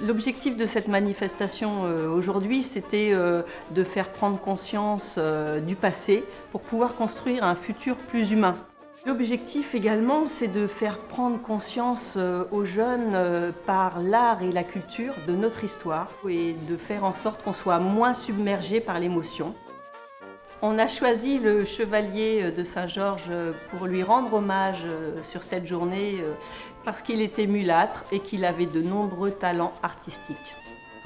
L'objectif de cette manifestation aujourd'hui, c'était de faire prendre conscience du passé pour pouvoir construire un futur plus humain. L'objectif également, c'est de faire prendre conscience aux jeunes par l'art et la culture de notre histoire et de faire en sorte qu'on soit moins submergé par l'émotion. On a choisi le chevalier de Saint-Georges pour lui rendre hommage sur cette journée parce qu'il était mulâtre et qu'il avait de nombreux talents artistiques.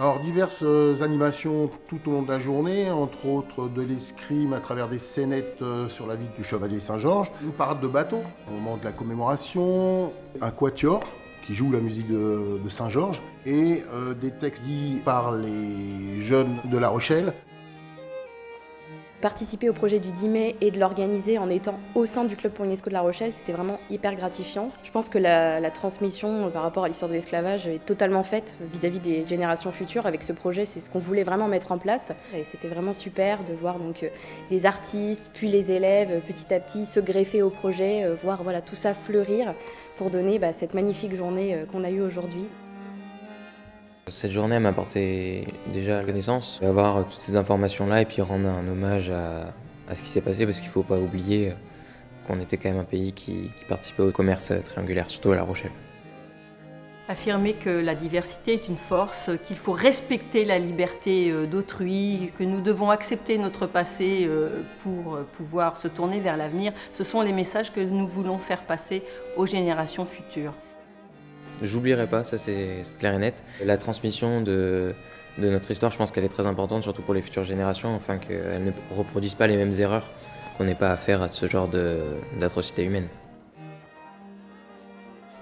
Alors, diverses animations tout au long de la journée, entre autres de l'escrime à travers des scénettes sur la vie du chevalier Saint-Georges, une parade de bateau au moment de la commémoration, un quatuor qui joue la musique de Saint-Georges et des textes dits par les jeunes de La Rochelle. Participer au projet du 10 mai et de l'organiser en étant au sein du Club pour l'UNESCO de La Rochelle, c'était vraiment hyper gratifiant. Je pense que la transmission par rapport à l'histoire de l'esclavage est totalement faite vis-à-vis des générations futures. Avec ce projet, c'est ce qu'on voulait vraiment mettre en place. Et c'était vraiment super de voir donc les artistes, puis les élèves, petit à petit se greffer au projet, voir voilà, tout ça fleurir pour donner cette magnifique journée qu'on a eue aujourd'hui. Cette journée m'a apporté déjà la connaissance, avoir toutes ces informations-là et puis rendre un hommage à ce qui s'est passé, parce qu'il ne faut pas oublier qu'on était quand même un pays qui participait au commerce triangulaire, surtout à La Rochelle. Affirmer que la diversité est une force, qu'il faut respecter la liberté d'autrui, que nous devons accepter notre passé pour pouvoir se tourner vers l'avenir, ce sont les messages que nous voulons faire passer aux générations futures. J'oublierai pas, ça c'est clair et net. La transmission de notre histoire, je pense qu'elle est très importante, surtout pour les futures générations, afin qu'elles ne reproduisent pas les mêmes erreurs, qu'on n'ait pas affaire à ce genre d'atrocités humaines.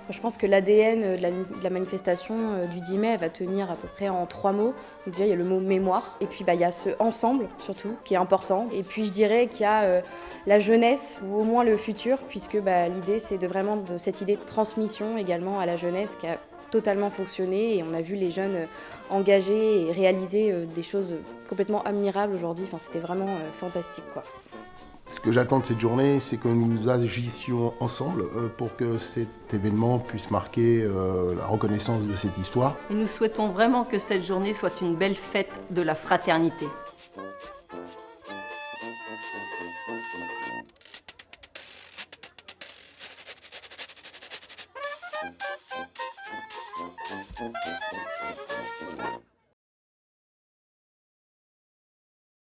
Je pense que l'ADN de la manifestation du 10 mai elle va tenir à peu près en 3 mots. Donc déjà, il y a le mot mémoire, et puis il y a ce ensemble surtout qui est important. Et puis je dirais qu'il y a la jeunesse, ou au moins le futur, puisque l'idée c'est de cette idée de transmission également à la jeunesse qui a totalement fonctionné. Et on a vu les jeunes engagés et réaliser des choses complètement admirables aujourd'hui. Enfin, c'était vraiment fantastique, quoi. Ce que j'attends de cette journée, c'est que nous agissions ensemble pour que cet événement puisse marquer la reconnaissance de cette histoire. Et nous souhaitons vraiment que cette journée soit une belle fête de la fraternité.